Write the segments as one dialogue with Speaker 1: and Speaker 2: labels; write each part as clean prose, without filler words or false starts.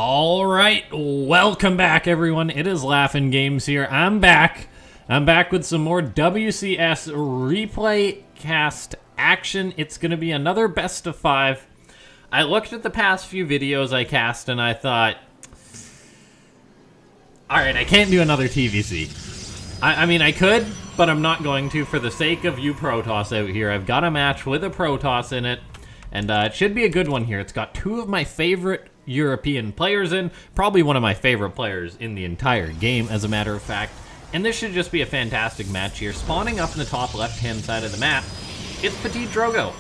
Speaker 1: All right, welcome back, everyone. It is LaughNgamez here. I'm back. With some more WCS replay cast action. It's going to be another best of 5. I looked at the past few videos I cast and I thought, all right, I can't do another TVC. I mean, I could, but I'm not going to for the sake of you Protoss out here. I've got a match with a Protoss in it, and it should be a good one here. It's got 2 of my favorite European players in, probably one of my favorite players in the entire game, as a matter of fact. And this should just be a fantastic match here. Spawning up in the top left-hand side of the map, it's PtitDrogo.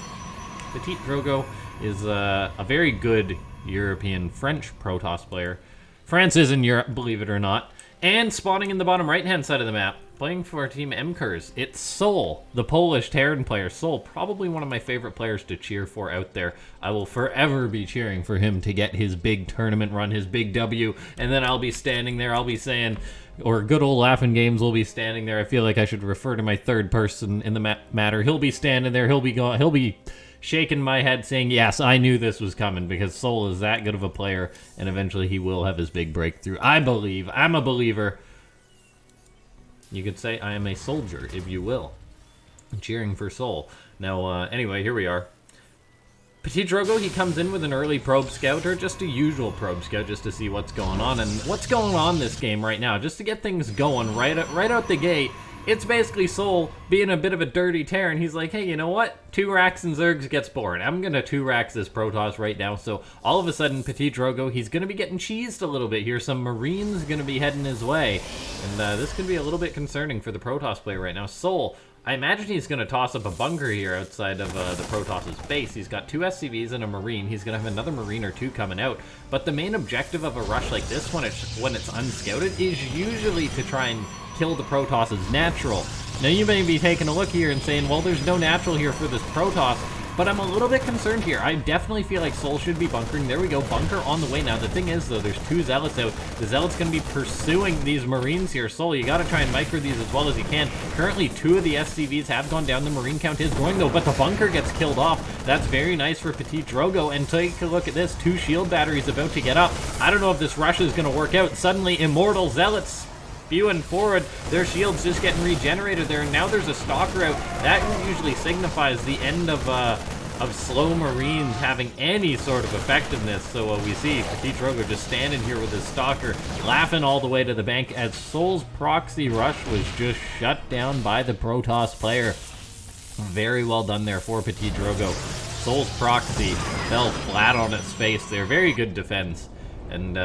Speaker 1: PtitDrogo is a very good European French Protoss player. France is in Europe, believe it or not. And spawning in the bottom right-hand side of the map, playing for Team MKers, it's souL, the Polish Terran player. souL, probably one of my favorite players to cheer for out there. I will forever be cheering for him to get his big tournament run, his big W, and then I'll be standing there, I'll be saying, or good old LaughNgamez will be standing there. I feel like I should refer to my third person in the matter. He'll be standing there, he'll be shaking my head saying, yes, I knew this was coming, because souL is that good of a player, and eventually he will have his big breakthrough. I believe. I'm a believer. You could say I am a soldier, if you will. Cheering for souL. Now, anyway, here we are. PtitDrogo, he comes in with an early probe scout, or just a usual probe scout, just to see what's going on. And what's going on this game right now, just to get things going right out the gate, it's basically souL being a bit of a dirty Terran. He's like, hey, you know what? 2 racks and Zergs gets bored. I'm going to 2 racks this Protoss right now. So all of a sudden, PtitDrogo, he's going to be getting cheesed a little bit here. Some Marines going to be heading his way. And this could be a little bit concerning for the Protoss player right now. souL, I imagine he's going to toss up a bunker here outside of the Protoss's base. He's got 2 SCVs and a Marine. He's going to have another Marine or 2 coming out. But the main objective of a rush like this, when it's unscouted, is usually to try and kill the Protoss's natural. Now you may be taking a look here and saying, well, there's no natural here for this Protoss, but I'm a little bit concerned here. I definitely feel like souL should be bunkering. There we go, bunker on the way. Now the thing is, though, there's 2 Zealots out. The Zealot's going to be pursuing these Marines here. souL, you got to try and micro these as well as you can. Currently 2 of the SCVs have gone down. The Marine count is growing, though, but the bunker gets killed off. That's very nice for PtitDrogo. And take a look at this, 2 shield batteries about to get up. I don't know if this rush is going to work out. Suddenly, immortal Zealots spewing forward, their shields just getting regenerated there, and now there's a stalker out. That usually signifies the end of slow Marines having any sort of effectiveness. So we see PtitDrogo just standing here with his stalker, laughing all the way to the bank as souL's proxy rush was just shut down by the Protoss player. Very well done there for PtitDrogo. souL's proxy fell flat on its face there. Very good defense. And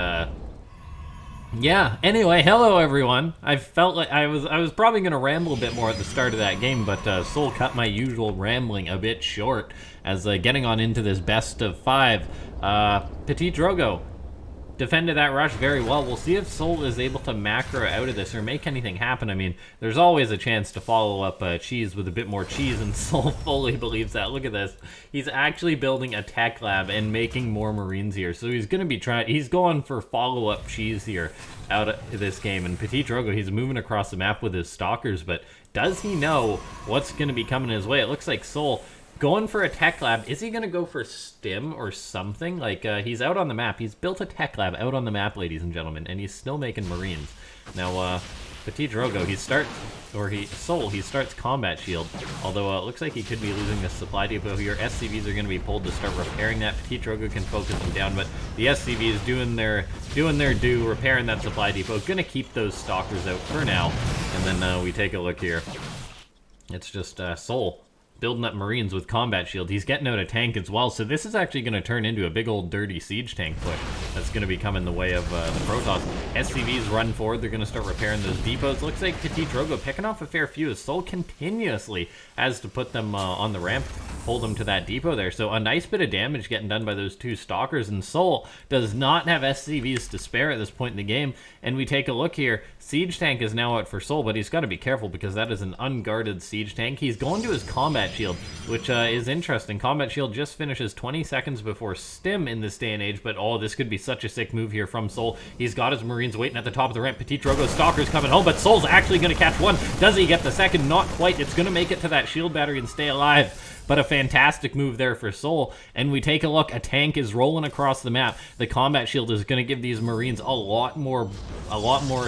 Speaker 1: yeah, anyway, hello everyone. I felt like I was probably going to ramble a bit more at the start of that game, but souL cut my usual rambling a bit short as getting on into this best of 5. PtitDrogo defended that rush very well. We'll see if souL is able to macro out of this or make anything happen. I mean, there's always a chance to follow up cheese with a bit more cheese, and souL fully believes that. Look at this. He's actually building a tech lab and making more Marines here. So he's going to be he's going for follow-up cheese here out of this game. And PtitDrogo, he's moving across the map with his stalkers, but does he know what's going to be coming his way? It looks like souL going for a tech lab. Is he going to go for stim or something? Like, he's out on the map. He's built a tech lab out on the map, ladies and gentlemen, and he's still making Marines. Now, PtitDrogo, souL, he starts combat shield, although it looks like he could be losing the supply depot here. SCVs are going to be pulled to start repairing that. PtitDrogo can focus them down, but the SCV is doing their due, repairing that supply depot. Going to keep those stalkers out for now, and then we take a look here. It's just souL building up Marines with combat shield. He's getting out a tank as well, so this is actually going to turn into a big old dirty siege tank push that's going to be coming the way of the Protoss. SCVs run forward. They're going to start repairing those depots. Looks like PtitDrogo picking off a fair few as souL continuously has to put them on the ramp, hold them to that depot there. So a nice bit of damage getting done by those 2 stalkers, and souL does not have SCVs to spare at this point in the game. And we take a look here. Siege tank is now out for souL, but he's got to be careful because that is an unguarded siege tank. He's going to his combat shield, which is interesting. Combat shield just finishes 20 seconds before stim in this day and age, but oh, this could be such a sick move here from souL. He's got his Marines waiting at the top of the ramp. PtitDrogo's stalker's coming home, but souL's actually going to catch one. Does he get the second? Not quite. It's going to make it to that shield battery and stay alive. but a fantastic move there for souL. And we take a look, a tank is rolling across the map. The combat shield is going to give these Marines a lot more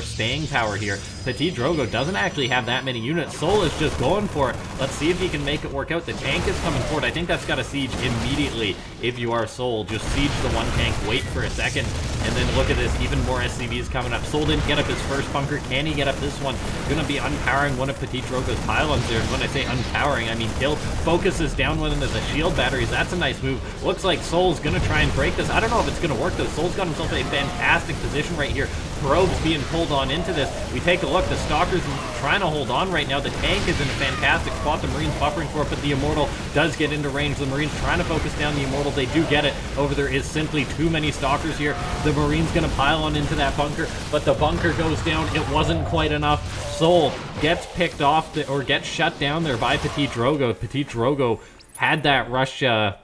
Speaker 1: staying power here. PtitDrogo doesn't actually have that many units. souL is just going for it. Let's see if he can make it work out. The tank is coming forward. I think that's got to siege immediately if you are souL. Just siege the one tank, wait for a second, and then look at this, even more SCVs coming up. souL didn't get up his first bunker. Can he get up this one? Gonna be unpowering one of PtitDrogo's pylons there. And when I say unpowering, I mean kill. Focuses down one into the shield batteries. That's a nice move. Looks like souL's gonna try and break this. I don't know if it's gonna work though. souL's got himself a fantastic position right here. Probes being pulled on into this. We take a look. The Stalker's trying to hold on right now. The tank is in a fantastic spot. The Marines buffering for it, but the Immortal does get into range. The Marines trying to focus down the Immortal. They do get it. Over there is simply too many Stalkers here. The Marine's going to pile on into that bunker, but the bunker goes down. It wasn't quite enough. souL gets picked off, or gets shut down there by PtitDrogo. PtitDrogo had that rush, shut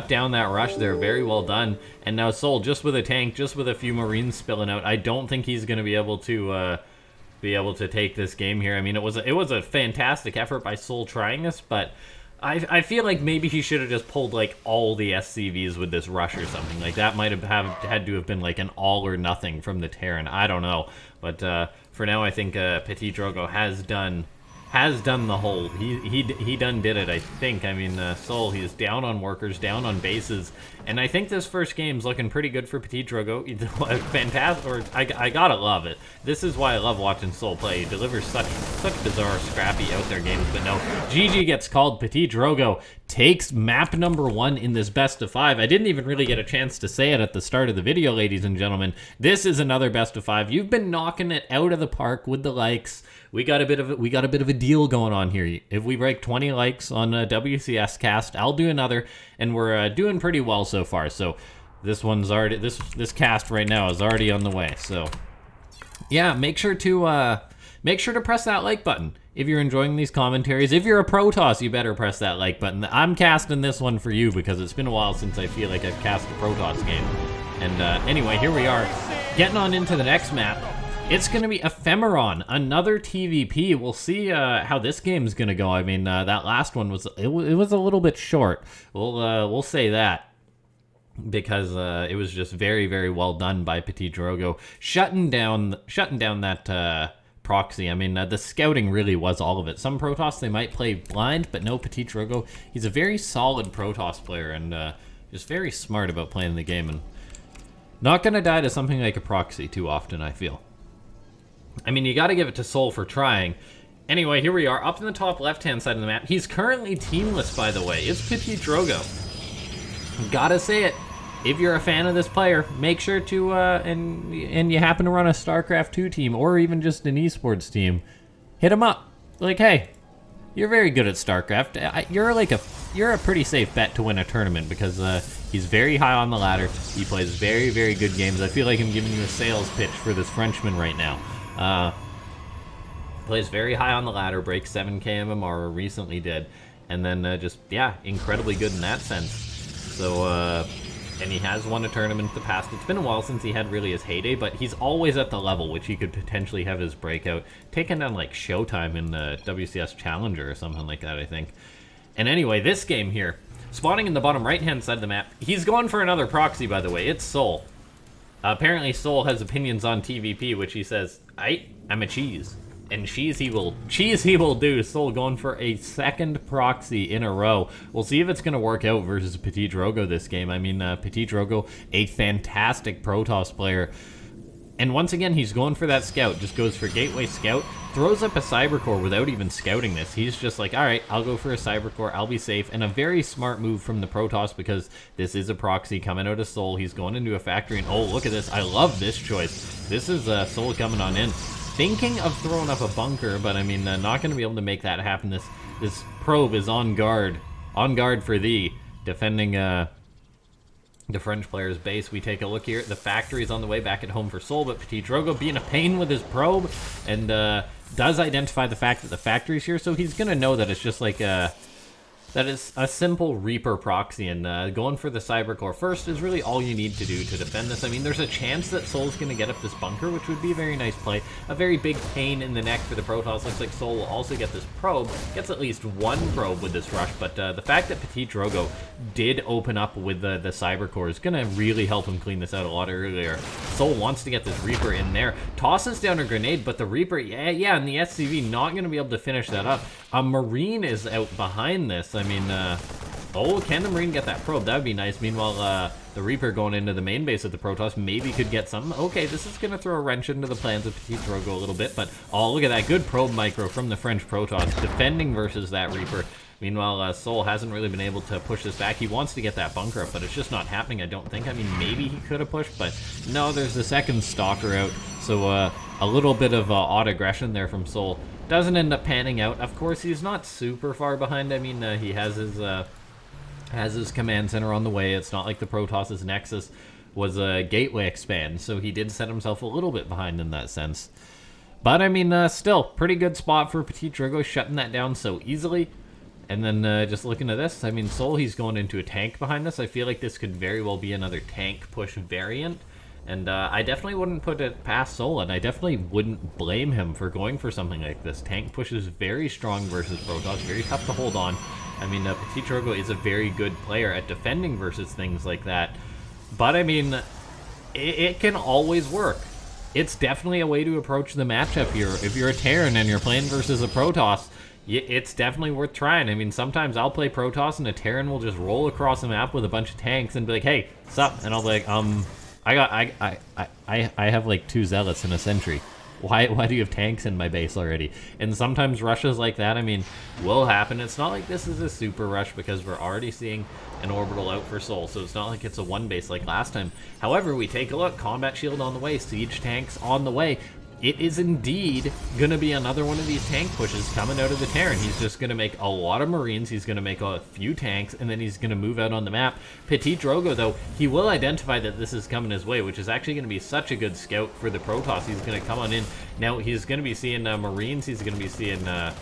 Speaker 1: down that rush there. Very well done. And now souL, just with a tank, just with a few Marines spilling out, I don't think he's going to be able to take this game here. I mean, it was a fantastic effort by souL trying this, but I feel like maybe he should have just pulled like all the SCVs with this rush or something. Like that might have had to have been like an all or nothing from the Terran. I don't know, but for now I think PtitDrogo has done the whole. He done did it, I think. I mean, souL, he's down on workers, down on bases, and I think this first game's looking pretty good for PtitDrogo. Fantastic, or I gotta love it. This is why I love watching souL play. He delivers such bizarre, scrappy out there games. But no, GG gets called. PtitDrogo takes map number 1 in this best of 5. I didn't even really get a chance to say it at the start of the video, ladies and gentlemen. This is another best of 5. You've been knocking it out of the park with the likes. We got a bit of a deal going on here. If we break 20 likes on WCS cast, I'll do another, and we're doing pretty well so far. So this one's already this cast right now is already on the way. So yeah, make sure to press that like button if you're enjoying these commentaries. If you're a Protoss, you better press that like button. I'm casting this one for you because it's been a while since I feel like I've cast a Protoss game. And anyway, here we are, getting on into the next map. It's going to be Ephemeron, another TvP. We'll see how this game's going to go. I mean, that last one was a little bit short. We'll say that, because it was just very, very well done by PtitDrogo, shutting down that proxy. I mean, the scouting really was all of it. Some Protoss, they might play blind, but no, PtitDrogo, he's a very solid Protoss player, and just very smart about playing the game, and not going to die to something like a proxy too often, I feel. I mean, you got to give it to souL for trying. Anyway, here we are, up in the top left-hand side of the map. He's currently teamless, by the way. It's PtitDrogo. Gotta say it. If you're a fan of this player, make sure to, and you happen to run a Starcraft 2 team, or even just an esports team, hit him up. Like, hey, you're very good at Starcraft. You're a pretty safe bet to win a tournament, because he's very high on the ladder. He plays very, very good games. I feel like I'm giving you a sales pitch for this Frenchman right now. Plays very high on the ladder, breaks 7k MMR, or recently did, and then just, yeah, incredibly good in that sense. So, and he has won a tournament in the past. It's been a while since he had really his heyday, but he's always at the level which he could potentially have his breakout, taking down like Showtime in the WCS Challenger or something like that, I think. And anyway, this game here, spawning in the bottom right-hand side of the map, he's going for another proxy, by the way. It's souL. Apparently souL has opinions on TvP, which he says, I'm a cheese. And cheese he will do. souL going for a second proxy in a row. We'll see if it's going to work out versus PtitDrogo this game. I mean, PtitDrogo, a fantastic Protoss player. And once again, he's going for that scout. Just goes for Gateway Scout. Throws up a Cybercore without even scouting this. He's just like, all right, I'll go for a Cybercore. I'll be safe. And a very smart move from the Protoss, because this is a proxy coming out of souL. He's going into a factory. And oh, look at this. I love this choice. This is souL coming on in. Thinking of throwing up a bunker, but I mean, not going to be able to make that happen. This probe is on guard for thee, defending the French player's base. We take a look here. The factory is on the way back at home for souL, but PtitDrogo being a pain with his probe, and does identify the fact that the factory's here, so he's going to know that it's just like that is a simple Reaper proxy, and going for the Cybercore first is really all you need to do to defend this. I mean, there's a chance that souL's going to get up this bunker, which would be a very nice play. A very big pain in the neck for the Protoss. Looks like souL will also get this probe. Gets at least one probe with this rush, but the fact that PtitDrogo did open up with the Cybercore is going to really help him clean this out a lot earlier. souL wants to get this Reaper in there. Tosses down a grenade, but the Reaper, yeah, and the SCV not going to be able to finish that up. A Marine is out behind this. I mean, oh, can the Marine get that probe? That would be nice. Meanwhile, the Reaper going into the main base of the Protoss maybe could get something. Okay, this is going to throw a wrench into the plans of PtitDrogo a little bit, but oh, look at that. Good probe micro from the French Protoss defending versus that Reaper. Meanwhile, souL hasn't really been able to push this back. He wants to get that bunker up, but it's just not happening, I don't think. I mean, maybe he could have pushed, but no, there's the second Stalker out. So a little bit of odd aggression there from souL. Doesn't end up panning out. Of course, he's not super far behind. I mean, he has his command center on the way. It's not like the Protoss's Nexus was a gateway expand, so he did set himself a little bit behind in that sense. But, I mean, still, pretty good spot for PtitDrogo, shutting that down so easily. And then just looking at this, I mean, souL, he's going into a tank behind this. I feel like this could very well be another tank push variant. And I definitely wouldn't put it past souL, and I definitely wouldn't blame him for going for something like this. Tank push is very strong versus Protoss, very tough to hold on. I mean, PtitDrogo is a very good player at defending versus things like that. But, I mean, it can always work. It's definitely a way to approach the matchup here. If you're a Terran and you're playing versus a Protoss, it's definitely worth trying. I mean, sometimes I'll play Protoss and a Terran will just roll across the map with a bunch of tanks and be like, hey, sup? And I'll be like, I have like 2 Zealots and a Sentry. Why do you have tanks in my base already? And sometimes rushes like that, I mean, will happen. It's not like this is a super rush because we're already seeing an orbital out for souL, so it's not like it's a one base like last time. However, we take a look, combat shield on the way, siege tanks on the way. It is indeed going to be another one of these tank pushes coming out of the Terran. He's just going to make a lot of Marines, he's going to make a few tanks, and then he's going to move out on the map. PtitDrogo, though, he will identify that this is coming his way, which is actually going to be such a good scout for the Protoss. He's going to come on in. Now, he's going to be seeing Marines, he's going to be seeing a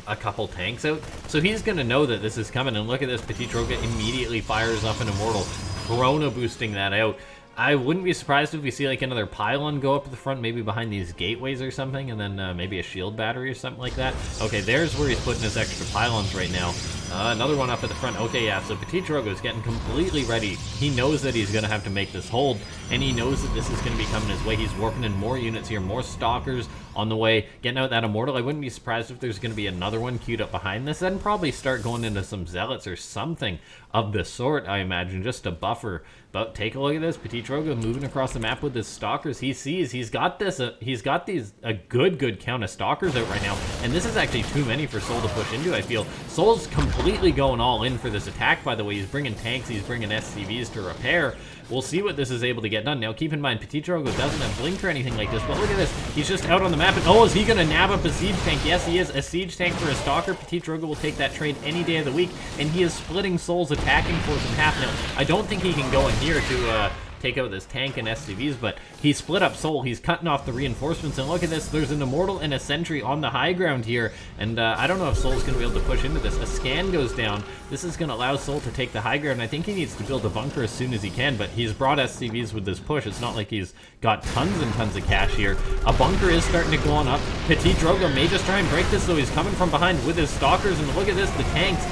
Speaker 1: couple tanks out. So he's going to know that this is coming, and look at this, PtitDrogo immediately fires up an Immortal, chrono boosting that out. I wouldn't be surprised if we see like another pylon go up to the front, maybe behind these gateways or something, and then maybe a shield battery or something like that. Okay, there's where he's putting his extra pylons right now. Another one up at the front. Okay, yeah, so PtitDrogo is getting completely ready. He knows that he's going to have to make this hold, and he knows that this is going to be coming his way. He's warping in more units here, more Stalkers on the way, getting out that Immortal. I wouldn't be surprised if there's going to be another one queued up behind this, and probably start going into some Zealots or something of the sort, I imagine, just to buffer. But take a look at this, PtitDrogo moving across the map with his Stalkers. He sees he's got this, he's got these a good count of Stalkers out right now, and this is actually too many for souL to push into. I feel souL's completely going all in for this attack. By the way, he's bringing tanks, he's bringing SCVs to repair. We'll see what this is able to get done. Now, keep in mind, PtitDrogo doesn't have Blink or anything like this, but look at this. He's just out on the map, and oh, is he going to nab up a siege tank? Yes, he is. A siege tank for a Stalker. PtitDrogo will take that trade any day of the week, and he is splitting souL's attacking force in half. Now, I don't think he can go in here to take out this tank and SCVs, but he split up souL. He's cutting off the reinforcements, and look at this. There's an Immortal and a Sentry on the high ground here, and I don't know if souL's going to be able to push into this. A scan goes down. This is going to allow souL to take the high ground. I think he needs to build a bunker as soon as he can, but he's brought SCVs with this push. It's not like he's got tons and tons of cash here. A bunker is starting to go on up. PtitDrogo may just try and break this, though. He's coming from behind with his Stalkers, and look at this. The tanks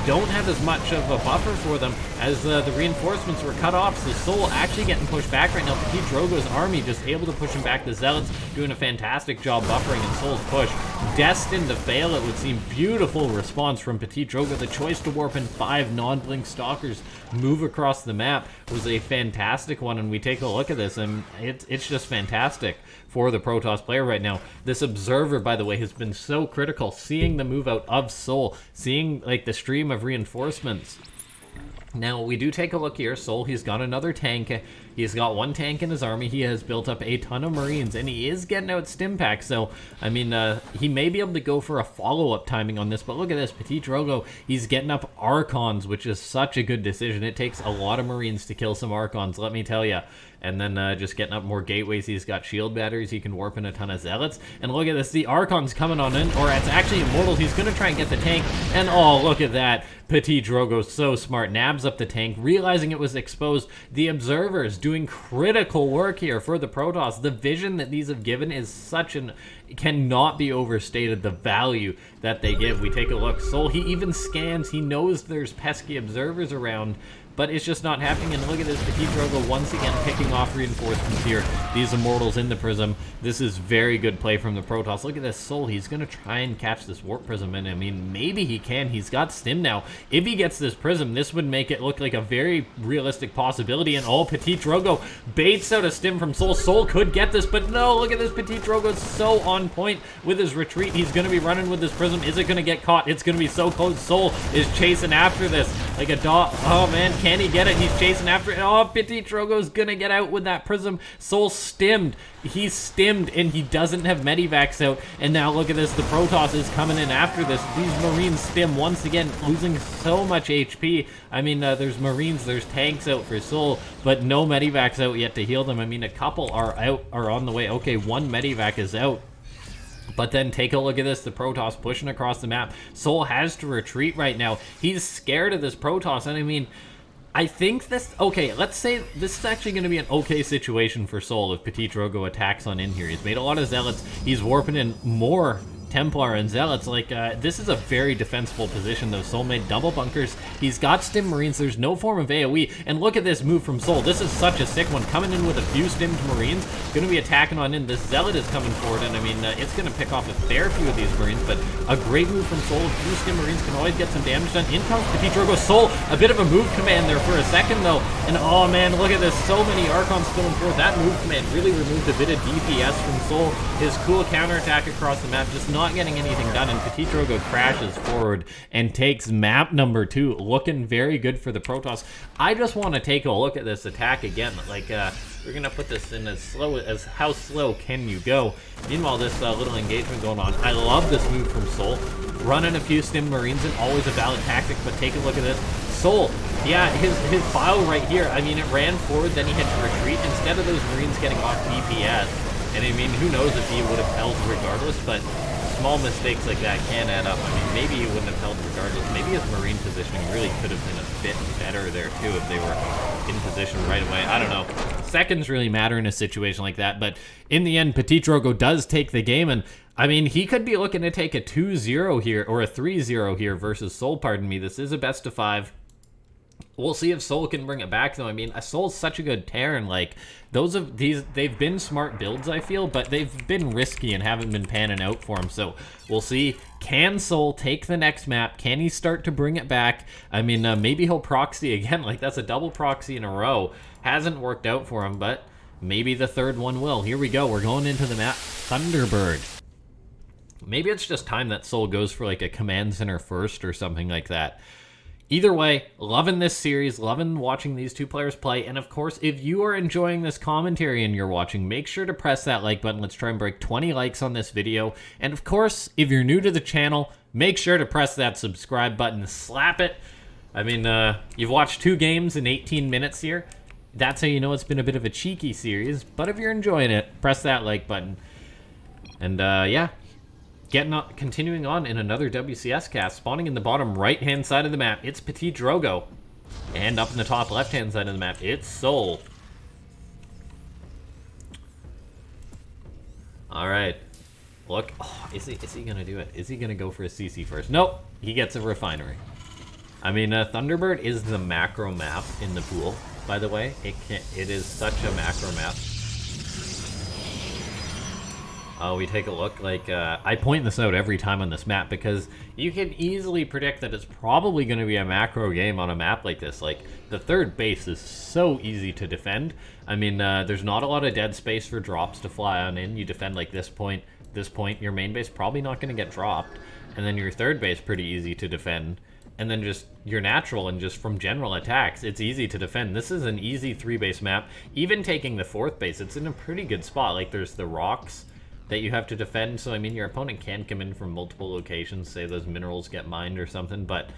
Speaker 1: don't have as much of a buffer for them as the reinforcements were cut off, so souL actually getting pushed back right now. PtitDrogo's army just able to push him back. The Zealots doing a fantastic job buffering, and souL's push destined to fail, it would seem. Beautiful response from PtitDrogo. The choice to warp in 5 non-blink Stalkers, move across the map, was a fantastic one, and we take a look at this, and it's just fantastic for the Protoss player right now. This Observer, by the way, has been so critical. Seeing the move out of souL, seeing like the stream of reinforcements Now, we do take a look here. souL, he's got another tank. He's got one tank in his army. He has built up a ton of Marines, and he is getting out stim packs. So, I mean, he may be able to go for a follow-up timing on this, but look at this. PtitDrogo, he's getting up Archons, which is such a good decision. It takes a lot of Marines to kill some Archons, let me tell you. And then just getting up more gateways. He's got shield batteries. He can warp in a ton of Zealots. And look at this. The Archon's coming on in, or it's actually Immortals. He's going to try and get the tank. And oh, look at that. PtitDrogo's so smart. Nabs up the tank, realizing it was exposed. The Observers doing critical work here for the Protoss. The vision that these have given is such an... cannot be overstated, the value that they give. We take a look. souL, he even scans. He knows there's pesky Observers around, but it's just not happening. And look at this, PtitDrogo once again picking off reinforcements here. These Immortals in the Prism. This is very good play from the Protoss. Look at this, souL. He's going to try and catch this Warp Prism, and I mean, maybe he can. He's got Stim now. If he gets this Prism, this would make it look like a very realistic possibility, and oh, PtitDrogo baits out a Stim from souL. souL could get this, but no, look at this. PtitDrogo is so on point with his retreat. He's going to be running with this Prism. Is it going to get caught? It's going to be so close. souL is chasing after this like a dog. Oh, man, can he get it? He's chasing after it. Oh, PtitDrogo's gonna get out with that Prism. souL stimmed. He's stimmed, and he doesn't have Medivacs out. And now look at this. The Protoss is coming in after this. These Marines stim once again, losing so much HP. I mean, there's Marines, there's tanks out for souL, but no Medivacs out yet to heal them. I mean, a couple are on the way. Okay, one Medivac is out. But then take a look at this, the Protoss pushing across the map. souL has to retreat right now. He's scared of this Protoss, and I mean, I think this... Okay, let's say this is actually going to be an okay situation for souL if PtitDrogo attacks on in here. He's made a lot of Zealots. He's warping in more Templar and Zealots. Like, this is a very defensible position, though. souL made double bunkers. He's got Stim Marines. There's no form of AoE. And look at this move from souL. This is such a sick one. Coming in with a few Stimmed Marines. Going to be attacking on in. This Zealot is coming forward, and I mean, it's going to pick off a fair few of these Marines, but a great move from souL. A few Stim Marines can always get some damage done. In comes PtitDrogo. souL, a bit of a move command there for a second, though. And oh, man, look at this. So many Archons spilling forth. That move command really removed a bit of DPS from souL. His cool counterattack across the map, just not getting anything done, and PtitDrogo crashes forward and takes map number 2, looking very good for the Protoss. I just want to take a look at this attack again. Like, we're gonna put this in as slow as how slow can you go. Meanwhile, this little engagement going on. I love this move from souL, running a few Stim Marines in, always a valid tactic. But take a look at this, souL. Yeah, his bio right here. I mean, it ran forward, then he had to retreat instead of those Marines getting off DPS. And I mean, who knows if he would have held regardless, but small mistakes like that can add up. I mean, maybe he wouldn't have held regardless. Maybe his Marine positioning really could have been a bit better there, too, if they were in position right away. I don't know. Seconds really matter in a situation like that, but in the end, PtitDrogo does take the game, and I mean, he could be looking to take a 2-0 here, or a 3-0 here versus souL, pardon me. This is a best of 5. We'll see if souL can bring it back, though. I mean, souL's such a good Terran. Like, they've been smart builds, I feel, but they've been risky and haven't been panning out for him. So we'll see. Can souL take the next map? Can he start to bring it back? I mean, maybe he'll proxy again. Like, that's a double proxy in a row. Hasn't worked out for him, but maybe the third one will. Here we go. We're going into the map Thunderbird. Maybe it's just time that souL goes for, like, a command center first or something like that. Either way, loving this series, loving watching these two players play, and of course, if you are enjoying this commentary and you're watching, make sure to press that like button. Let's try and break 20 likes on this video. And of course, if you're new to the channel, make sure to press that subscribe button, slap it. I mean, you've watched 2 games in 18 minutes here. That's how you know it's been a bit of a cheeky series, but if you're enjoying it, press that like button. And yeah. Continuing on in another WCS cast, spawning in the bottom right-hand side of the map, it's PtitDrogo. And up in the top left-hand side of the map, it's souL. Alright. Look. Oh, is he going to do it? Is he going to go for a CC first? Nope. He gets a refinery. I mean, Thunderbird is the macro map in the pool, by the way. It is such a macro map. We take a look, like, I point this out every time on this map because you can easily predict that it's probably going to be a macro game on a map like this. Like, the third base is so easy to defend. I mean, there's not a lot of dead space for drops to fly on in. You defend, like, this point, your main base probably not going to get dropped. And then your third base pretty easy to defend. and then just your natural, and just from general attacks, it's easy to defend. This is an easy 3-base map. Even taking the 4th base, it's in a pretty good spot. Like, there's the rocks that you have to defend, so I mean, your opponent can come in from multiple locations, say those minerals get mined or something, but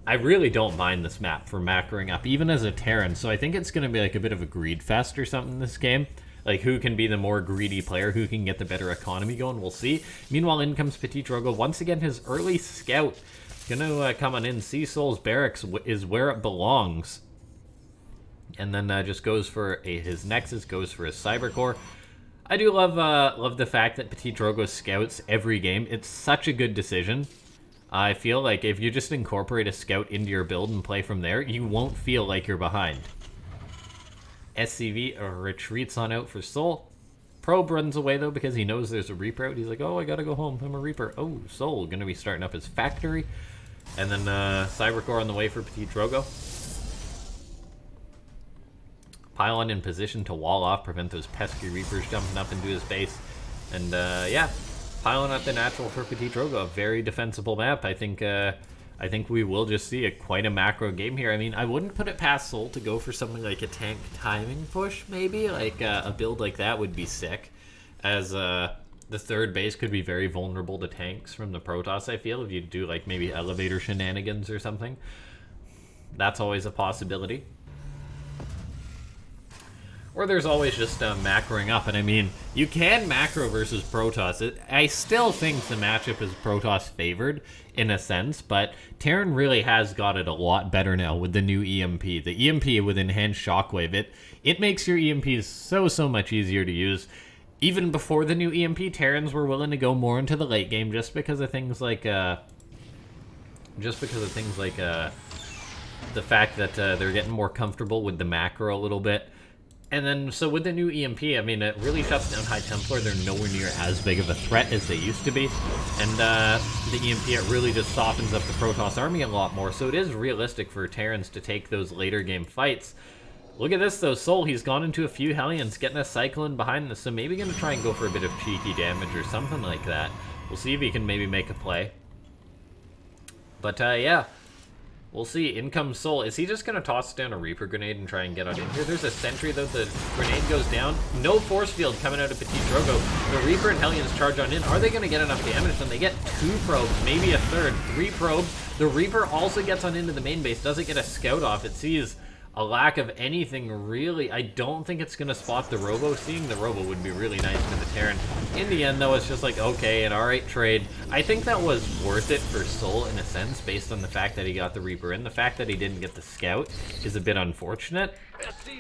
Speaker 1: I really don't mind this map for macroing up, even as a Terran, so I think it's going to be like a bit of a greed fest or something this game. Like, who can be the more greedy player, who can get the better economy going, we'll see. Meanwhile, in comes PtitDrogo. Once again, his early scout gonna come on in. See souL's barracks is where it belongs. And then just goes for his Nexus, goes for his Cybercore. I do love the fact that PtitDrogo scouts every game. It's such a good decision. I feel like if you just incorporate a scout into your build and play from there, you won't feel like you're behind. SCV retreats on out for souL. Probe runs away, though, because he knows there's a Reaper out. He's like, oh, I gotta go home. I'm a Reaper. Oh, souL gonna be starting up his factory. And then Cybercore on the way for PtitDrogo. Pylon in position to wall off, prevent those pesky Reapers jumping up into his base. And yeah, Pylon at the natural for PtitDrogo. A very defensible map. I think we will just see quite a macro game here. I mean, I wouldn't put it past souL to go for something like a tank timing push, maybe. Like, a build like that would be sick. As the 3rd base could be very vulnerable to tanks from the Protoss, I feel. If you do, like, maybe elevator shenanigans or something. That's always a possibility. Or there's always just macroing up. And I mean, you can macro versus Protoss. I still think the matchup is Protoss favored in a sense, but Terran really has got it a lot better now with the new EMP. The EMP with enhanced shockwave, it makes your EMPs so much easier to use. Even before the new EMP, Terrans were willing to go more into the late game just because of things like the fact that they're getting more comfortable with the macro a little bit. And then, so with the new EMP, I mean, it really shuts down High Templar. They're nowhere near as big of a threat as they used to be. And the EMP, it really just softens up the Protoss army a lot more. So it is realistic for Terrans to take those later game fights. Look at this, though. souL, he's gone into a few Hellions, getting a Cyclone behind this. So maybe going to try and go for a bit of cheeky damage or something like that. We'll see if he can maybe make a play. But, yeah. We'll see. In comes souL. Is he just going to toss down a Reaper grenade and try and get on in here? There's a sentry, though. The grenade goes down. No force field coming out of PtitDrogo. The Reaper and Hellions charge on in. Are they going to get enough damage? Then they get 2 probes, maybe a 3rd. 3 probes. The Reaper also gets on into the main base. Doesn't get a scout off. It sees a lack of anything, really. I don't think it's going to spot the Robo. Seeing the Robo would be really nice for the Terran. In the end, though, it's just like, okay, an alright trade. I think that was worth it for souL in a sense, based on the fact that he got the Reaper in. The fact that he didn't get the Scout is a bit unfortunate,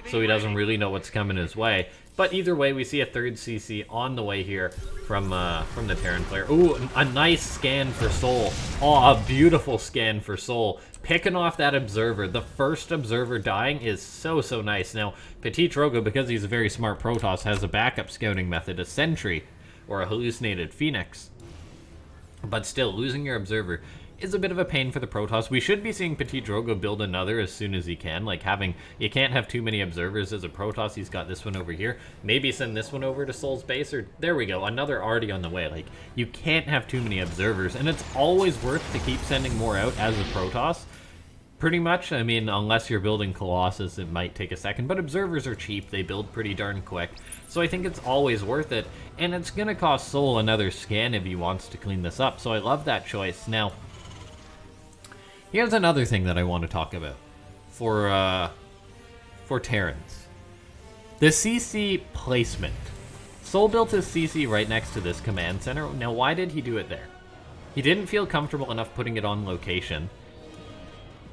Speaker 1: so he doesn't really know what's coming his way. But either way, we see a 3rd CC on the way here from the Terran player. Ooh, a nice scan for souL. Oh, a beautiful scan for souL. Picking off that Observer. The first Observer dying is so nice. Now, PtitDrogo, because he's a very smart Protoss, has a backup scouting method, a Sentry, or a hallucinated Phoenix. But still, losing your Observer is a bit of a pain for the Protoss. We should be seeing PtitDrogo build another as soon as he can. Like, you can't have too many Observers as a Protoss. He's got this one over here. Maybe send this one over to souL's base, or there we go, another already on the way. Like, you can't have too many Observers, and it's always worth to keep sending more out as a Protoss. Pretty much. I mean, unless you're building Colossus, it might take a second, but Observers are cheap. They build pretty darn quick. So I think it's always worth it, and it's going to cost souL another scan if he wants to clean this up, so I love that choice. Now, here's another thing that I want to talk about for Terrans. The CC placement. souL built his CC right next to this command center. Now, why did he do it there? He didn't feel comfortable enough putting it on location.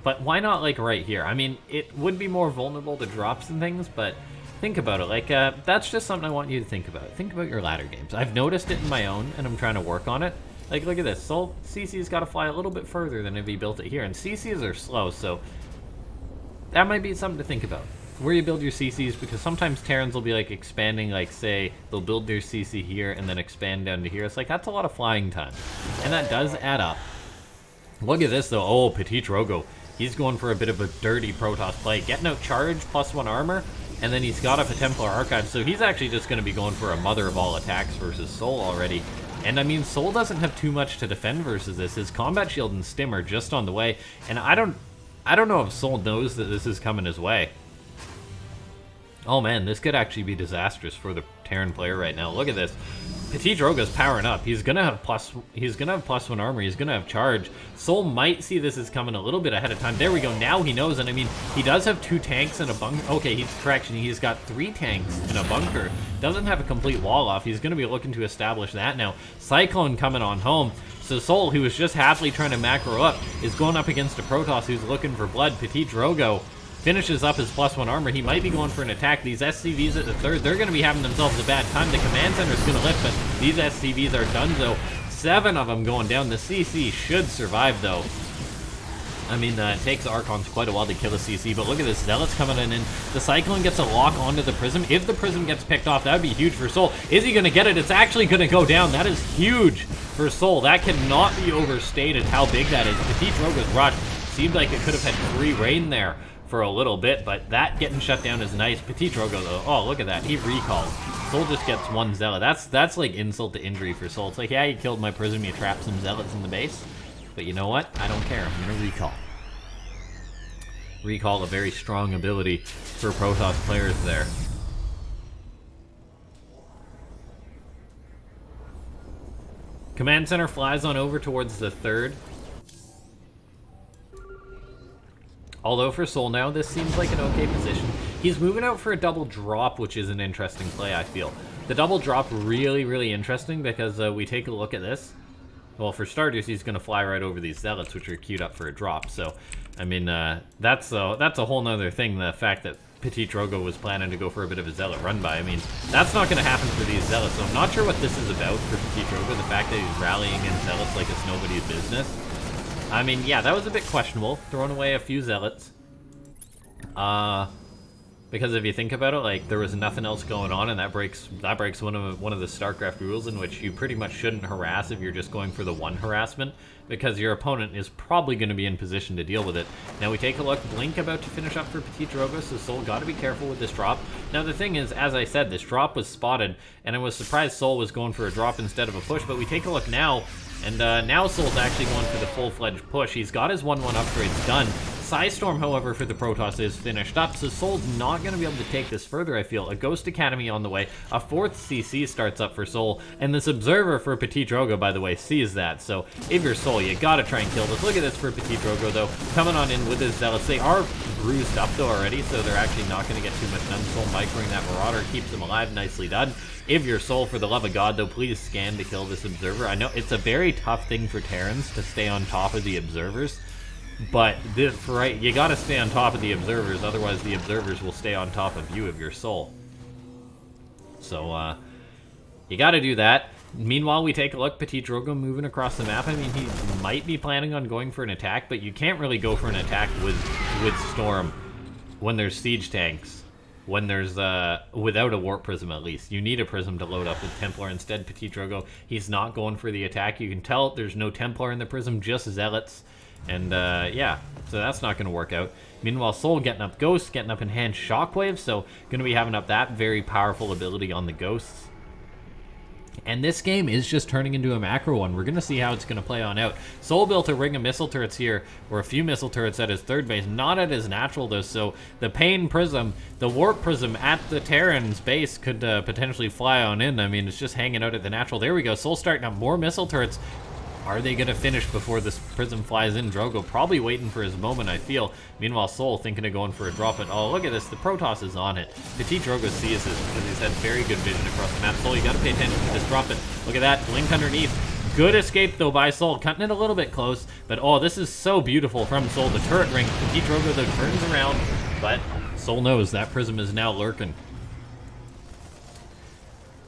Speaker 1: But why not, like, right here? I mean, it would be more vulnerable to drops and things, but think about it. Like, that's just something I want you to think about. Think about your ladder games. I've noticed it in my own, and I'm trying to work on it. Like, look at this. souL CC's got to fly a little bit further than if he built it here. And CCs are slow, so that might be something to think about. Where you build your CCs, because sometimes Terrans will be, like, expanding, like, say, they'll build their CC here and then expand down to here. It's like, that's a lot of flying time. And that does add up. Look at this, though. Oh, PtitDrogo. He's going for a bit of a dirty Protoss play. Getting out charge, +1 armor, and then he's got up a Templar Archive, so he's actually just going to be going for a mother of all attacks versus souL already. And I mean, souL doesn't have too much to defend versus this. His combat shield and stim are just on the way, and I don't know if souL knows that this is coming his way. Oh man, this could actually be disastrous for the Terran player right now. Look at this. PtitDrogo's powering up. He's gonna have +1 armor. He's gonna have charge. souL might see this as coming a little bit ahead of time. There we go. Now he knows, and I mean, he does have 2 tanks and a bunker. Okay, he's got 3 tanks and a bunker. Doesn't have a complete wall off. He's gonna be looking to establish that now. Cyclone coming on home. So souL, who was just happily trying to macro up, is going up against a Protoss who's looking for blood. PtitDrogo finishes up his +1 armor. He might be going for an attack. These SCVs at the third, they're going to be having themselves a bad time. The command center's going to lift, but these SCVs are done, though. 7 of them going down. The CC should survive, though. I mean, it takes Archons quite a while to kill a CC, but look at this. Zealots coming in. The Cyclone gets a lock onto the Prism. If the Prism gets picked off, that would be huge for souL. Is he going to get it? It's actually going to go down. That is huge for souL. That cannot be overstated how big that is. PtitDrogo's rush seemed like it could have had free reign there for a little bit, but that getting shut down is nice. PtitDrogo, though, oh, look at that. He recalls. souL just gets 1 Zealot. That's like insult to injury for souL. It's like, yeah, you killed my Prism, you trapped some Zealots in the base, but you know what? I don't care. I'm going to recall. Recall, a very strong ability for Protoss players there. Command Center flies on over towards the third. Although for souL now, this seems like an okay position. He's moving out for a double drop, which is an interesting play, I feel. The double drop really, really interesting because we take a look at this. Well, for starters, he's going to fly right over these Zealots, which are queued up for a drop. So, I mean, that's a whole nother thing, the fact that PtitDrogo was planning to go for a bit of a Zealot run-by. I mean, that's not going to happen for these Zealots, so I'm not sure what this is about for PtitDrogo, the fact that he's rallying in Zealots like it's nobody's business. I mean, yeah, that was a bit questionable, throwing away a few Zealots. Because if you think about it, like, there was nothing else going on, and that breaks one of the Starcraft rules in which you pretty much shouldn't harass if you're just going for the one harassment, because your opponent is probably going to be in position to deal with it. Now we take a look, Blink about to finish up for PtitDrogo, so souL got to be careful with this drop. Now the thing is, as I said, this drop was spotted, and I was surprised souL was going for a drop instead of a push, but we take a look now, and now souL's actually going for the full-fledged push. He's got his 1-1 upgrades done. Psystorm, however, for the Protoss is finished up, so souL's not going to be able to take this further, I feel. A Ghost Academy on the way, a 4th CC starts up for souL, and this Observer for PtitDrogo, by the way, sees that. So if you're souL, you got to try and kill this. Look at this for PtitDrogo, though, coming on in with his Zealots. They are bruised up, though, already, so they're actually not going to get too much done. souL microing that Marauder, keeps him alive, nicely done. If you're souL, for the love of God, though, please scan to kill this Observer. I know it's a very tough thing for Terrans to stay on top of the Observers, but this, right, you gotta stay on top of the Observers, otherwise the Observers will stay on top of you if you're souL. So, you gotta do that. Meanwhile, we take a look, PtitDrogo moving across the map. I mean, he might be planning on going for an attack, but you can't really go for an attack with Storm when there's siege tanks. When there's, without a Warp Prism at least. You need a Prism to load up with Templar. Instead, PtitDrogo, he's not going for the attack. You can tell there's no Templar in the Prism, just Zealots. And, yeah, so that's not going to work out. Meanwhile, souL getting up Ghosts, getting up Enhanced Shockwave, so going to be having up that very powerful ability on the Ghosts. And this game is just turning into a macro one. We're going to see how it's going to play on out. souL built a ring of missile turrets here, or a few missile turrets at his third base, not at his natural though, so the Pain Prism, the Warp Prism at the Terran's base could potentially fly on in. I mean, it's just hanging out at the natural. There we go, souL starting up more missile turrets. Are they going to finish before this Prism flies in? Drogo probably waiting for his moment, I feel. Meanwhile, souL thinking of going for a drop it. Oh, look at this. The Protoss is on it. PtitDrogo sees this because he's had very good vision across the map. souL, you got to pay attention to this drop it. Look at that. Blink underneath. Good escape, though, by souL. Cutting it a little bit close. But, oh, this is so beautiful from souL. The turret ring. PtitDrogo, though, turns around. But souL knows that Prism is now lurking.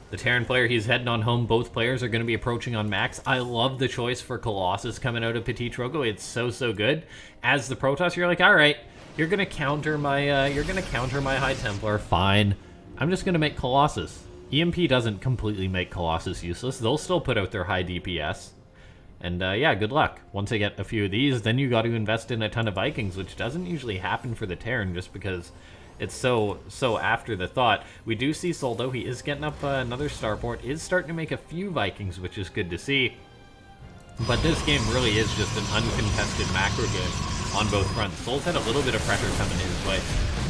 Speaker 1: The Terran player, he's heading on home. Both players are going to be approaching on max. I love the choice for Colossus coming out of PtitDrogo. It's so, so good. As the Protoss, you're like, all right, you're going to counter my High Templar. Fine. I'm just going to make Colossus. EMP doesn't completely make Colossus useless. They'll still put out their high DPS. And, yeah, good luck. Once I get a few of these, then you got to invest in a ton of Vikings, which doesn't usually happen for the Terran just because It's so after the thought. We do see souL, though. He is getting up another starport, is starting to make a few Vikings, which is good to see. But this game really is just an uncontested macro game on both fronts. souL's had a little bit of pressure coming his way,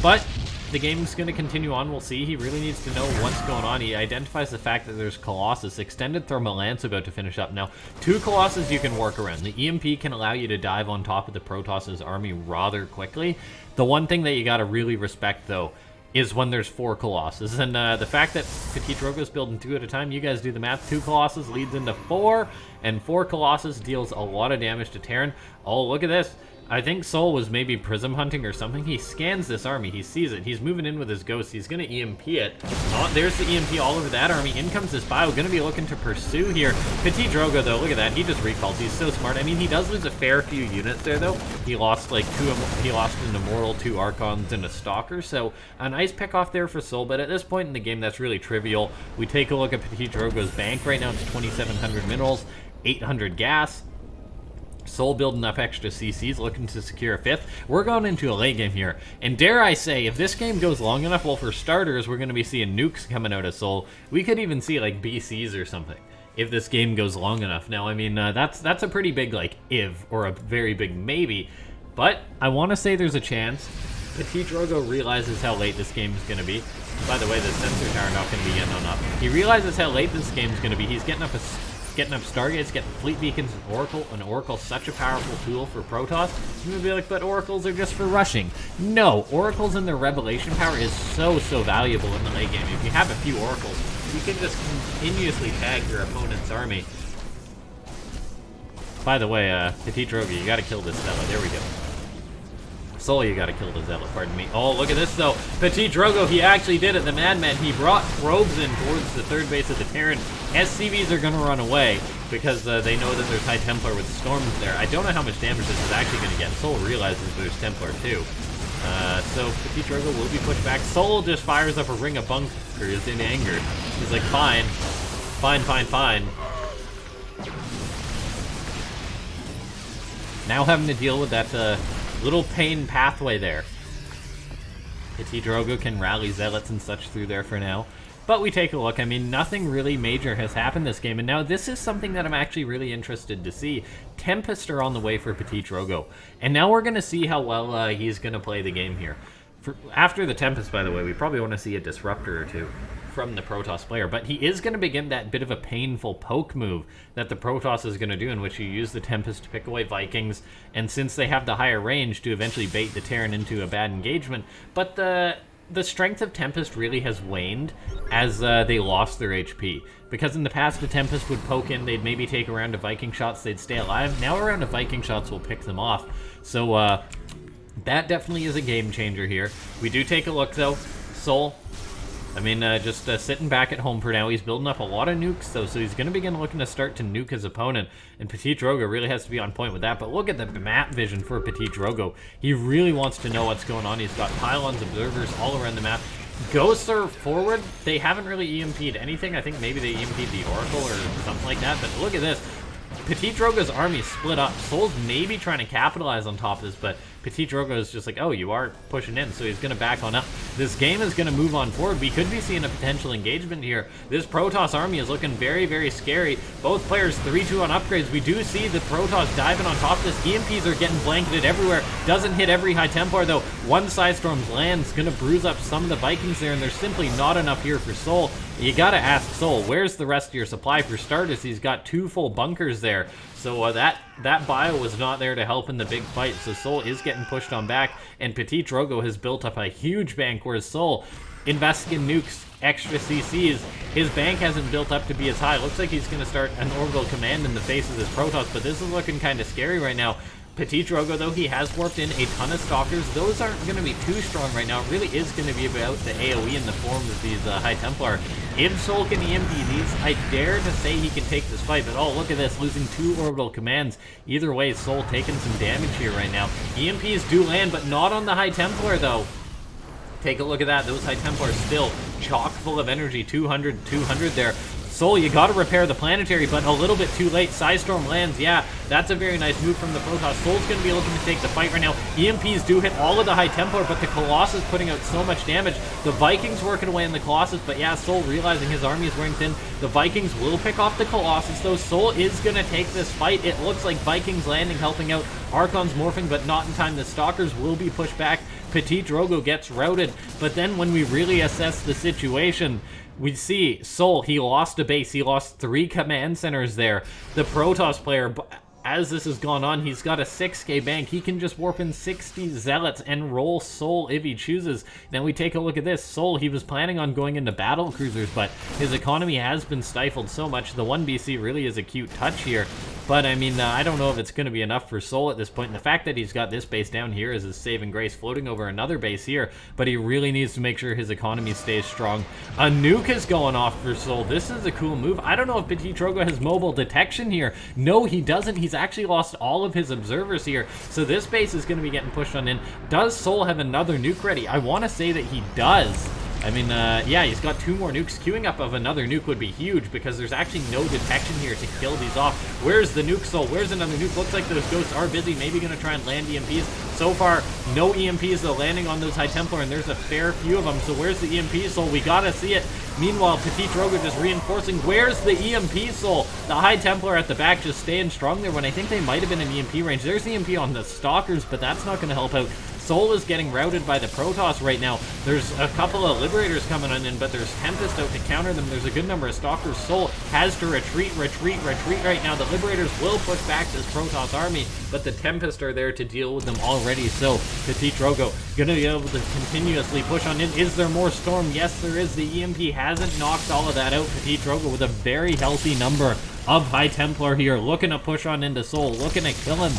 Speaker 1: but the game's going to continue on. We'll see. He really needs to know what's going on. He identifies the fact that there's Colossus. Extended Thermal Lance about to finish up. Now, 2 Colossus you can work around. The EMP can allow you to dive on top of the Protoss's army rather quickly. The one thing that you got to really respect, though, is when there's 4 Colossus. And the fact that PtitDrogo's building 2 at a time, you guys do the math. 2 Colossus leads into 4, and 4 Colossus deals a lot of damage to Terran. Oh, look at this. I think souL was maybe prism hunting or something. He scans this army. He sees it. He's moving in with his ghost. He's going to EMP it. Oh, there's the EMP all over that army. In comes this bio. Going to be looking to pursue here. PtitDrogo, though, look at that. He just recalls. He's so smart. I mean, he does lose a fair few units there, though. He lost, like, he lost an Immortal, 2 Archons, and a Stalker. So, a nice pick off there for souL. But at this point in the game, that's really trivial. We take a look at PtitDrogo's bank right now. It's 2,700 minerals, 800 gas. souL building up extra CCs, looking to secure a 5th. We're going into a late game here. And dare I say, if this game goes long enough, well, for starters, we're going to be seeing nukes coming out of souL. We could even see, like, BCs or something if this game goes long enough. Now, I mean, that's a pretty big, like, if, or a very big maybe. But I want to say there's a chance. PtitDrogo realizes how late this game is going to be. By the way, the sensor tower not going to be getting on up. He realizes how late this game is going to be. He's getting up Stargates, getting fleet beacons, and Oracle's such a powerful tool for Protoss. You're gonna be like, but Oracles are just for rushing. No, Oracles and their Revelation power is so valuable in the late game. If you have a few Oracles, you can just continuously tag your opponent's army. By the way, PtitDrogo, you gotta kill this Zealot. There we go. souL, you gotta kill the Zealot, pardon me. Oh, look at this, though. PtitDrogo, he actually did it. The Madman, he brought probes in towards the 3rd base of the Terran. SCVs are gonna run away because they know that there's High Templar with Storms there. I don't know how much damage this is actually gonna get. souL realizes there's Templar, too. So PtitDrogo will be pushed back. souL just fires up a ring of bunkers in anger. He's like, fine. Fine. Now having to deal with that, little pain pathway there. PtitDrogo can rally Zealots and such through there for now. But we take a look. I mean, nothing really major has happened this game. And now this is something that I'm actually really interested to see. Tempest are on the way for PtitDrogo. And now we're going to see how well he's going to play the game here. After the Tempest, by the way, we probably want to see a Disruptor or 2 from the Protoss player, but he is going to begin that bit of a painful poke move that the Protoss is going to do, in which you use the Tempest to pick away Vikings, and since they have the higher range, to eventually bait the Terran into a bad engagement. But the strength of Tempest really has waned as they lost their HP. Because in the past, the Tempest would poke in, they'd maybe take a round of Viking shots, they'd stay alive. Now a round of Viking shots will pick them off. So that definitely is a game changer here. We do take a look, though. souL, I mean, just sitting back at home for now. He's building up a lot of nukes, though, so he's going to begin looking to start to nuke his opponent. And PtitDrogo really has to be on point with that. But look at the map vision for PtitDrogo. He really wants to know what's going on. He's got pylons, observers all around the map. Ghosts are forward. They haven't really EMP'd anything. I think maybe they EMP'd the Oracle or something like that. But look at this. PtitDrogo's army split up. souL's maybe trying to capitalize on top of this, but PtitDrogo is just like, oh, you are pushing in, so he's going to back on up. This game is going to move on forward. We could be seeing a potential engagement here. This Protoss army is looking very scary. Both players 3-2 on upgrades. We do see the Protoss diving on top of this. EMPs are getting blanketed everywhere. Doesn't hit every High Templar, though. One Psystorm's land's going to bruise up some of the Vikings there, and there's simply not enough here for souL. You got to ask souL, where's the rest of your supply? For starters, he's got 2 full bunkers there. So that bio was not there to help in the big fight. So souL is getting pushed on back, and PtitDrogo has built up a huge bank, whereas souL invests in nukes, extra CCs. His bank hasn't built up to be as high. Looks like he's going to start an orbital command in the face of this Protoss, but this is looking kind of scary right now. PtitDrogo, though, he has warped in a ton of Stalkers. Those aren't going to be too strong right now. It really is going to be about the AoE in the form of these High Templar. If souL can EMP these, I dare to say he can take this fight, but oh, look at this, losing 2 orbital commands. Either way, souL taking some damage here right now. EMPs do land, but not on the High Templar, though. Take a look at that. Those High Templars still chock full of energy. 200 there. souL, you gotta repair the planetary, but a little bit too late. Psystorm lands, yeah, that's a very nice move from the Protoss. souL's gonna be looking to take the fight right now. EMPs do hit all of the High Templar, but the Colossus putting out so much damage. The Vikings working away in the Colossus, but yeah, souL realizing his army is wearing thin. The Vikings will pick off the Colossus, though. souL is gonna take this fight. It looks like Vikings landing, helping out. Archon's morphing, but not in time. The Stalkers will be pushed back. PtitDrogo gets routed, but then when we really assess the situation, we see souL, he lost a base. He lost 3 command centers there. The Protoss player, as this has gone on, he's got a 6k bank. He can just warp in 60 zealots and roll souL if he chooses. Now we take a look at this. souL, he was planning on going into battle cruisers, but his economy has been stifled so much. The 1BC really is a cute touch here. But, I mean, I don't know if it's going to be enough for souL at this point. And the fact that he's got this base down here is his saving grace, floating over another base here. But he really needs to make sure his economy stays strong. A nuke is going off for souL. This is a cool move. I don't know if PtitDrogo has mobile detection here. No, he doesn't. He's actually lost all of his observers here. So this base is going to be getting pushed on in. Does souL have another nuke ready? I want to say that he does. I mean, yeah, he's got 2 more nukes. Queuing up of another nuke would be huge because there's actually no detection here to kill these off. Where's the nuke, souL? Where's another nuke? Looks like those ghosts are busy. Maybe going to try and land EMPs. So far, no EMPs, though, landing on those High Templar, and there's a fair few of them. So where's the EMP, souL? We got to see it. Meanwhile, PtitDrogo just reinforcing. Where's the EMP, souL? The High Templar at the back just staying strong there when I think they might have been in EMP range. There's the EMP on the Stalkers, but that's not going to help out. souL is getting routed by the Protoss right now. There's a couple of Liberators coming on in, but there's Tempest out to counter them. There's a good number of Stalkers. souL has to retreat right now. The Liberators will push back this Protoss army, but the Tempest are there to deal with them already. So PtitDrogo gonna be able to continuously push on in. Is there more Storm? Yes, there is. The EMP hasn't knocked all of that out. PtitDrogo with a very healthy number of High Templar here, looking to push on into souL, looking to kill him.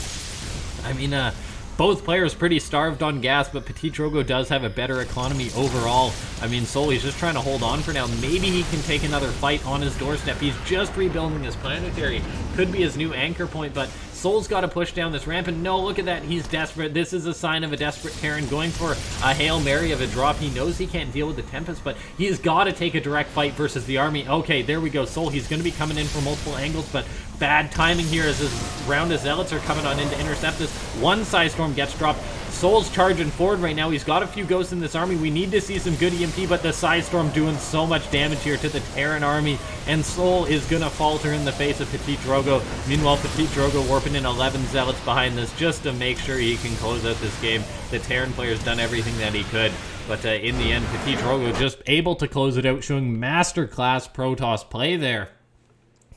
Speaker 1: I mean, both players pretty starved on gas, but PtitDrogo does have a better economy overall. I mean, souL, he's just trying to hold on for now. Maybe he can take another fight on his doorstep. He's just rebuilding his planetary. Could be his new anchor point, but souL's got to push down this ramp, and no, look at that. He's desperate. This is a sign of a desperate Terran going for a Hail Mary of a drop. He knows he can't deal with the Tempest, but he's got to take a direct fight versus the army. Okay, there we go. souL, he's going to be coming in from multiple angles, but bad timing here as this round of Zealots are coming on in to intercept this. One Psystorm gets dropped. souL's charging forward right now. He's got a few ghosts in this army. We need to see some good EMP, but the Psystorm doing so much damage here to the Terran army, and souL is going to falter in the face of PtitDrogo. Meanwhile, PtitDrogo warping in 11 Zealots behind this just to make sure he can close out this game. The Terran player's done everything that he could, but in the end, PtitDrogo just able to close it out, showing masterclass Protoss play there.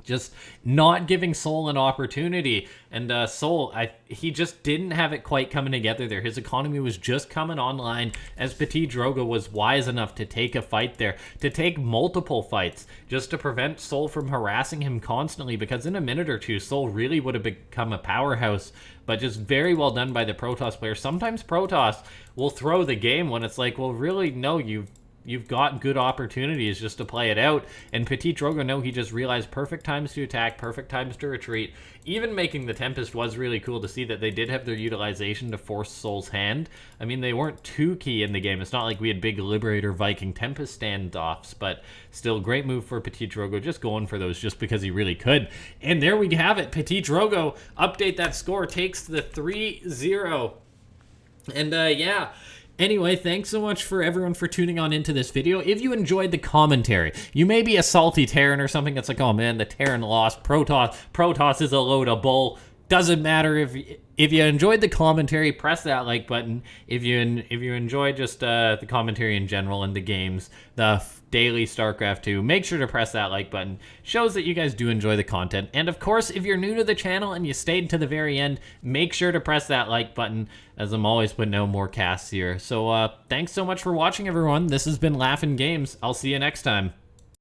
Speaker 1: Just not giving souL an opportunity. And souL, he just didn't have it quite coming together there. His economy was just coming online as PtitDrogo was wise enough to take a fight there, to take multiple fights, just to prevent souL from harassing him constantly, because in a minute or two, souL really would have become a powerhouse. But just very well done by the Protoss player. Sometimes Protoss will throw the game when it's like, well, really, no, you've got good opportunities just to play it out. And PtitDrogo, no, he just realized perfect times to attack, perfect times to retreat. Even making the Tempest was really cool to see that they did have their utilization to force souL's hand. I mean, they weren't too key in the game. It's not like we had big Liberator Viking Tempest standoffs, but still great move for PtitDrogo, just going for those just because he really could. And there we have it. PtitDrogo, update that score, takes the 3-0. And yeah. Anyway, thanks so much for everyone for tuning on into this video. If you enjoyed the commentary, you may be a salty Terran or something that's like, oh man, the Terran lost. Protoss is a load of bull. Doesn't matter if you enjoyed the commentary, press that like button. If you enjoy just the commentary in general and the games, the daily Starcraft 2, make sure to press that like button. Shows that you guys do enjoy the content. And of course, if you're new to the channel and you stayed to the very end, make sure to press that like button, as I'm always putting out more casts here. So thanks so much for watching, everyone. This has been LaughNgamez. I'll see you next time.